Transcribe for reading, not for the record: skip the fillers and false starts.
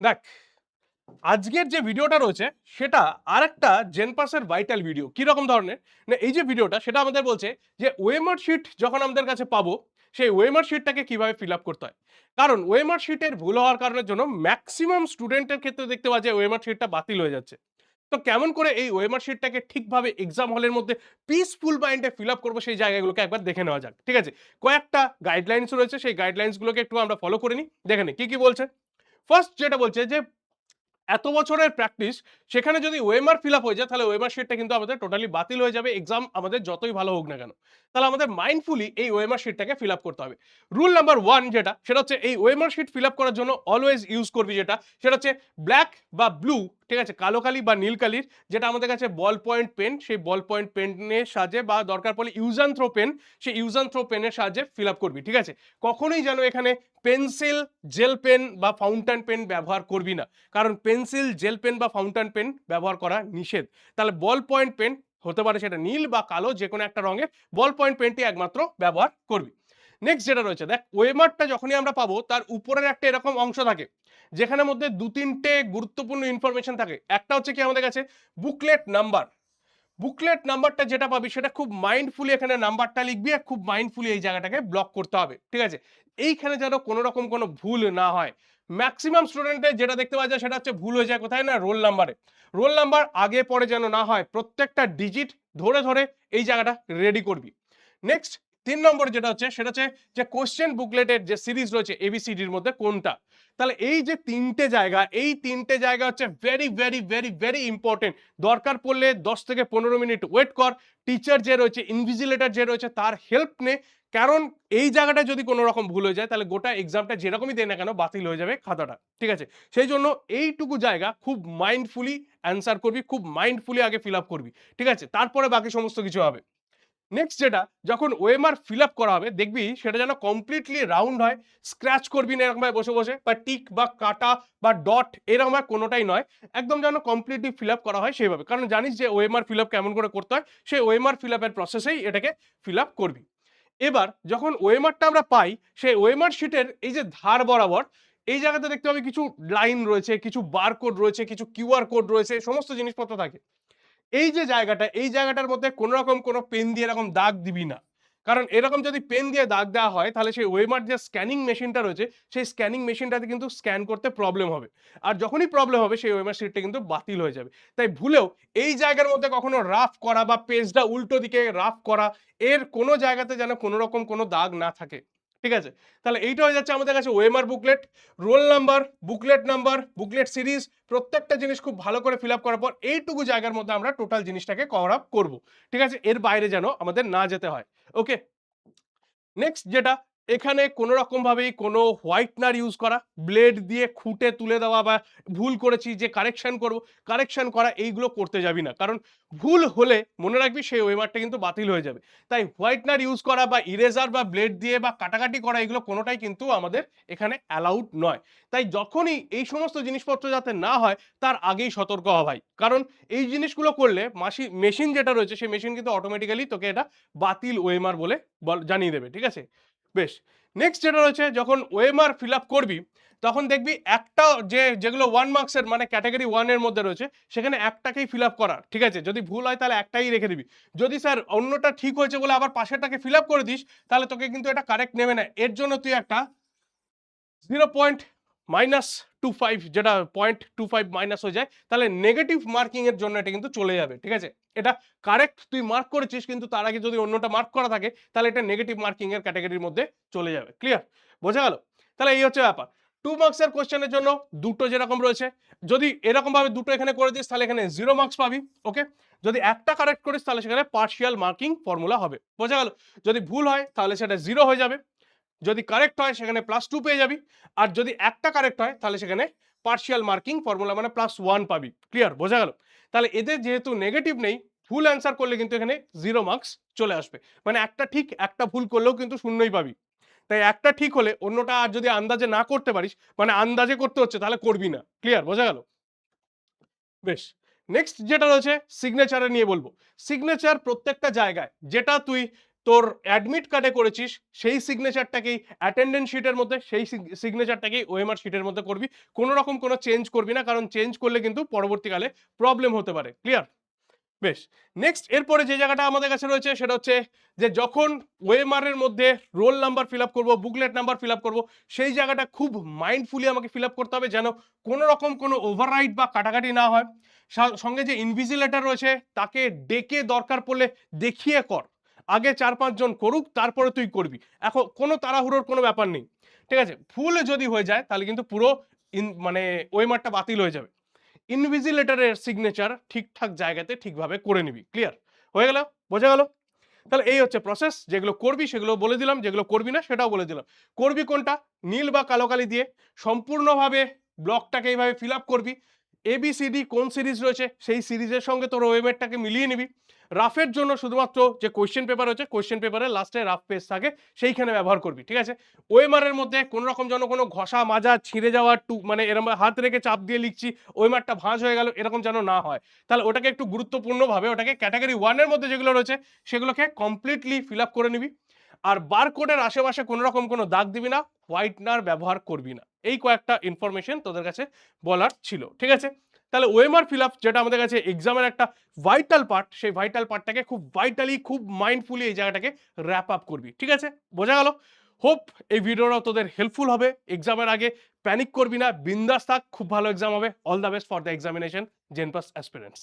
দেখ, আজকের যে ভিডিওটা রয়েছে সেটা আরেকটা জেনপাসের ভাইটাল ভিডিও। কি রকম ধরনের না, এই যে ভিডিওটা সেটা আমাদের বলছে যে ওএমআর শিট যখন আমাদের কাছে পাবো সেই ওএমআর শিটটাকে কিভাবে ফিল আপ করতে হয়। কারণ ওএমআর শিটের ভুল হওয়ার কারণের জন্য ম্যাক্সিমাম স্টুডেন্টের ক্ষেত্রে দেখতে পাওয়া যায় ওএমআর শিটটা বাতিল হয়ে যাচ্ছে। তো কেমন করে এই ওএমআর শিটটাকে ঠিকভাবে এক্সাম হলের মধ্যে পিসফুল মাইন্ডে ফিল আপ করবো সেই জায়গাগুলোকে একবার দেখে নেওয়া যাক। ঠিক আছে, কয়েকটা গাইডলাইন্স রয়েছে, সেই গাইডলাইন্সগুলোকে একটু আমরা ফলো করে নিই, দেখে নিই কি কি বলছে। ফার্স্ট যেটা বলছে যে এত বছরের প্র্যাকটিস, সেখানে যদি ওএমআর ফিল আপ হয়ে যায় তাহলে ওএমআর শিটটা কিন্তু আমাদের টোটালি বাতিল হয়ে যাবে, এক্সাম আমাদের যতই ভালো হোক না কেন। তাহলে আমাদের মাইন্ডফুলি এই ওএমআর শিটটাকে ফিল আপ করতে হবে। রুল নাম্বার ওয়ান যেটা, সেটা হচ্ছে এই ওএমআর শিট ফিল আপ করার জন্য অলওয়েজ ইউজ করবি যেটা, সেটা হচ্ছে ব্ল্যাক বা ব্লু, ঠিক আছে, কালো কালি বা নীল কালির যেটা আমাদের কাছে বল পয়েন্ট পেন, সেই বল পয়েন্ট পেনের সাহায্যে বা দরকার পড়লে ইউজ অ্যান্ড থ্রো পেন, সেই ইউজ অ্যান্ড থ্রো পেনের সাহায্যে ফিল আপ করবি। ঠিক আছে, কখনোই যেন এখানে পেন্সিল, জেল পেন বা ফাউন্টেন পেন ব্যবহার করবি না, কারণ পেন্সিল, জেল পেন বা ফাউন্টেন পেন ব্যবহার করা নিষেধ। তাহলে বল পয়েন্ট পেন হতে পারে সেটা নীল বা কালো, যে কোনো একটা রঙের বল পয়েন্ট পেনটি একমাত্র ব্যবহার করবি। নেক্সট যেটা রয়েছে, দেখ ওয়েমারটা যখনই আমরা পাবো তার উপরের একটা এরকম অংশ থাকে যেখানে মধ্যে দু তিনটে গুরুত্বপূর্ণ ইনফরমেশন থাকে। একটা হচ্ছে কি আমাদের কাছে বুকলেট নাম্বার। বুকলেট নাম্বারটা যেটা পাবি সেটা খুব মাইন্ডফুলি এখানে নাম্বারটা লিখবি আর খুব মাইন্ডফুলি এই জায়গাটাকে ব্লক করতে হবে। ঠিক আছে, এইখানে যেন কোনো রকম কোনো ভুল না হয়। ম্যাক্সিমাম স্টুডেন্টের যেটা দেখতে পাওয়া যায় সেটা হচ্ছে ভুল হয়ে যায় কোথায় না, রোল নাম্বারে। রোল নাম্বার আগে পরে যেন না হয়, প্রত্যেকটা ডিজিট ধরে ধরে এই জায়গাটা রেডি করবি। নেক্সট 3 নম্বর যেটা হচ্ছে সেটা হচ্ছে যে কোশ্চেন বুকলেটের যে সিরিজ রয়েছে এবিসিডির মধ্যে কোনটা। তাহলে এই যে তিনটে জায়গা, এই তিনটে জায়গা হচ্ছে very very very very important. দরকার পড়লে 10 থেকে 15 মিনিট ওয়েট কর, টিচার যে রয়েছে, ইনভিজিলেটর যে রয়েছে তার হেল্প নে। কারণ এই জায়গাটা যদি কোনো রকম ভুল হয়ে যায় তাহলে গোটা এক্সামটা যেরকমই দেয় না কেন বাতিল হয়ে যাবে খাতাটা। ঠিক আছে, সেই জন্য এইটুকু জায়গা খুব মাইন্ডফুলি অ্যান্সার করবি, খুব মাইন্ডফুলি আগে ফিল আপ করবি। ঠিক আছে, তারপরে বাকি সমস্ত কিছু হবে। নেক্সট যেটা, যখন ওএমআর ফিল আপ করা হবে দেখবি সেটা যেন কমপ্লিটলি রাউন্ড হয়। স্ক্র্যাচ করবি না এরকম ভাবে বসে বসে, বা টিক বা কাটা বা ডট এরকম ভাবে কোনোটাই নয়। একদম যেন কমপ্লিটলি ফিল আপ করা হয় সেইভাবে, কারণ জানিস যে ওএমআর ফিল আপ কেমন করে করতে হয়, সেই ওএমআর ফিল আপের প্রসেসেই এটাকে ফিল আপ করবি। এবার যখন ওএমআরটা আমরা পাই, সেই ওএমআর শিটের এই যে ধার বরাবর এই জায়গাতে দেখতে হবে কিছু লাইন রয়েছে, কিছু বারকোড রয়েছে, কিছু কিউআর কোড রয়েছে, সমস্ত জিনিসপত্র থাকে। এই যে জায়গাটা, এই জায়গাটার মধ্যে কোনো রকম কোনো পেন দিয়ে এরকম দাগ দিবি না। কারণ এরকম যদি পেন দিয়ে দাগ দেওয়া হয় তাহলে সেই ওয়েমার যে স্ক্যানিং মেশিনটা রয়েছে সেই স্ক্যানিং মেশিনটাতে কিন্তু স্ক্যান করতে প্রবলেম হবে। আর যখনই প্রবলেম হবে সেই ওয়েমার শিটটা কিন্তু বাতিল হয়ে যাবে। তাই ভুলেও এই জায়গার মধ্যে কখনো রাফ করা বা পেজটা উল্টো দিকে রাফ করা, এর কোনো জায়গাতে যেন কোনো রকম কোনো দাগ না থাকে। ঠিক আছে, তাহলে এইটা হয়ে যাচ্ছে আমাদের কাছে OMR booklet. Roll number, booklet number, booklet series, প্রত্যেকটা জিনিস খুব ভালো করে ফিল আপ করার পর এইটুকু জায়গার মধ্যে আমরা টোটাল জিনিসটাকে কভার আপ করবো। ঠিক আছে, এর বাইরে যেন আমাদের না যেতে হয়। ওকে, নেক্সট যেটা, এখানে কোনো রকম ভাবেই কোনো হোয়াইটনার ইউজ করা, ব্লেড দিয়ে খুঁটে তুলে দেওয়া বা ভুল করেছি যে কারেকশন করব, কারেকশন করা এইগুলো করতে যাবি না। কারণ ভুল হলে মনে রাখবি সেই ওয়েমারটা কিন্তু বাতিল হয়ে যাবে। তাই হোয়াইটনার ইউজ করা বা ইরেজার বা ব্লেড দিয়ে বা কাটাকাটি করা এগুলো কোনোটাই কিন্তু আমাদের এখানে অ্যালাউড নয়। তাই যখনই এই সমস্ত জিনিসপত্র যাতে না হয় তার আগেই সতর্ক হওয়া ভাই। কারণ এই জিনিসগুলো করলে মেশিন যেটা রয়েছে সেই মেশিন কিন্তু অটোমেটিক্যালি তোকে এটা বাতিল ওএমআর বলে জানিয়ে দেবে। ঠিক আছে, বেশ। নেক্সট যেটা রয়েছে, যখন ওএমআর ফিল আপ করবি তখন দেখবি একটা যেগুলো 1 মার্কসের মানে ক্যাটাগরি 1 এর মধ্যে রয়েছে সেখানে একটাকেই ফিল আপ করার। ঠিক আছে, যদি ভুল হয় তাহলে একটাই রেখে দিবি। যদি স্যার অন্যটা ঠিক হয়েছে বলে আবার পাশেরটাকে ফিল আপ করে দিস তাহলে তোকে কিন্তু এটা কারেক্ট নেবে না। এর জন্য তুই একটা 0.-25 যেটা 0.25 মাইনাস হয়ে যায়, তাহলে নেগেটিভ মার্কিং এর জন্য এটা কিন্তু চলে যাবে। ঠিক আছে, এটা কারেক্ট তুই মার্ক করেছিস কিন্তু তার আগে যদি অন্যটা মার্ক করা থাকে তাহলে এটা নেগেটিভ মার্কিং এর ক্যাটাগরির মধ্যে চলে যাবে। ক্লিয়ার, বোঝা গেল? তাহলে এই হচ্ছে ব্যাপার। 2 মার্কসের কোশ্চেনের জন্য দুটো যেরকম রয়েছে, যদি এরকম ভাবে দুটো এখানে করে দিস তাহলে এখানে 0 মার্কস পাবি। ওকে, যদি একটা কারেক্ট করিস তাহলে সেখানে পার্শিয়াল মার্কিং ফর্মুলা হবে। বোঝা গেল? যদি ভুল হয় তাহলে সেটা 0 হয়ে যাবে, যদি কারেক্ট হয় সেখানে +2 পেয়ে যাবি, আর যদি একটা কারেক্ট হয় তাহলে সেখানে পার্শিয়াল মার্কিং ফর্মুলা মানে +1 পাবি। ক্লিয়ার, বোঝা গেল? তাহলে এদের যেহেতু নেগেটিভ নেই, ফুল অ্যান্সার করলে কিন্তু এখানে 0 মার্কস চলে আসবে। মানে একটা ঠিক একটা ভুল করলেও কিন্তু শূন্যই পাবি। তাই একটা ঠিক হলে অন্যটা আর যদি আন্দাজে না করতে পারিস, মানে আন্দাজে করতে হচ্ছে তাহলে করবি না। ক্লিয়ার, বোঝা গেল? বেশ। নেক্সট যেটা রয়েছে সিগনেচারে নিয়ে বলবো। সিগনেচার প্রত্যেকটা জায়গায় যেটা তুই তোর অ্যাডমিট কার্ডে করেছিস সেই সিগনেচারটাকেই অ্যাটেন্ডেন্স শিটের মধ্যে সেই সিগনেচারটাকেই ওএমআর শিটের মধ্যে করবি, কোনো রকম কোনো চেঞ্জ করবি না, কারণ চেঞ্জ করলে কিন্তু পরবর্তীকালে প্রবলেম হতে পারে। ক্লিয়ার? বেশ, নেক্সট এরপরে যে জায়গাটা আমাদের কাছে রয়েছে সেটা হচ্ছে যে যখন ওএমআর এর মধ্যে রোল নাম্বার ফিল আপ করবো, বুকলেট নাম্বার ফিল আপ করবো, সেই জায়গাটা খুব মাইন্ডফুলি আমাকে ফিল আপ করতে হবে, যেন কোনো রকম কোনো ওভাররাইট বা কাটাকাটি না হয়। সঙ্গে যে ইনভিজিলেটর রয়েছে তাকে ডেকে দরকার পড়লে দেখিয়ে কর, আগে 4-5 জন করুক তারপরে তুই করবি, এখন কোনো তাড়াহুড়োর কোনো ব্যাপার নেই। ঠিক আছে? ভুল যদি হয়ে যায় তাহলে কিন্তু পুরো মানে ওএমআরটা বাতিল হয়ে যাবে। ইনভিজিলেটরের সিগনেচার ঠিকঠাক জায়গাতে ঠিকভাবে করে নিবি। ক্লিয়ার? হয়ে গেল? বোঝা গেল? তাহলে এই হচ্ছে প্রসেস, যেগুলো করবি সেগুলো বলে দিলাম, যেগুলো করবি না সেটাও বলে দিলাম। করবি কোনটা? নীল বা কালো কালি দিয়ে সম্পূর্ণভাবে ব্লকটাকে এইভাবে ফিল আপ করবি। এবিসিডি কোন সিরিজ রয়েছে সেই সিরিজের সঙ্গে তোর ওয়েমেটটাকে মিলিয়ে নিবি। রাফের জন্য শুধুমাত্র যে কোয়েশ্চেন পেপার রয়েছে, কোয়েশ্চেন পেপারের লাস্টে রাফ পেজ থাকে, সেইখানে ব্যবহার করবি। ঠিক আছে? ওএমআর এর মধ্যে কোনো রকম যেন কোনো ঘষা মাজা ছিঁড়ে যাওয়া মানে এরকম হাত রেখে চাপ দিয়ে লিখছি ওএমআরটা ভাঁজ হয়ে গেল, এরকম যেন না হয়। তাহলে ওটাকে একটু গুরুত্বপূর্ণভাবে ওটাকে ক্যাটাগরি 1 এর মধ্যে যেগুলো রয়েছে সেগুলোকে কমপ্লিটলি ফিল আপ করে নিবি। আর বারকোডের আশেপাশে কোনো রকম কোনো দাগ দিবি না, হোয়াইটনার ব্যবহার করবি না। এই কয়েকটা ইনফরমেশন তোদের কাছে বলার ছিল। ঠিক আছে? তাহলে ওএমআর ফিল আপ, যেটা আমাদের কাছে এক্সামের একটা ভাইটাল পার্ট, সেই ভাইটাল পার্টটাকে খুব ভাইটালি, খুব মাইন্ডফুলি এই জায়গাটাকে র্যাপ আপ করবি। ঠিক আছে? বোঝা গেল? হোপ এই ভিডিওটা তোদের হেল্পফুল হবে। এক্সামের আগে প্যানিক করবি না, বিন্দাস থাক, খুব ভালো এক্সাম হবে। All the best for the examination, জেনপাস aspirants.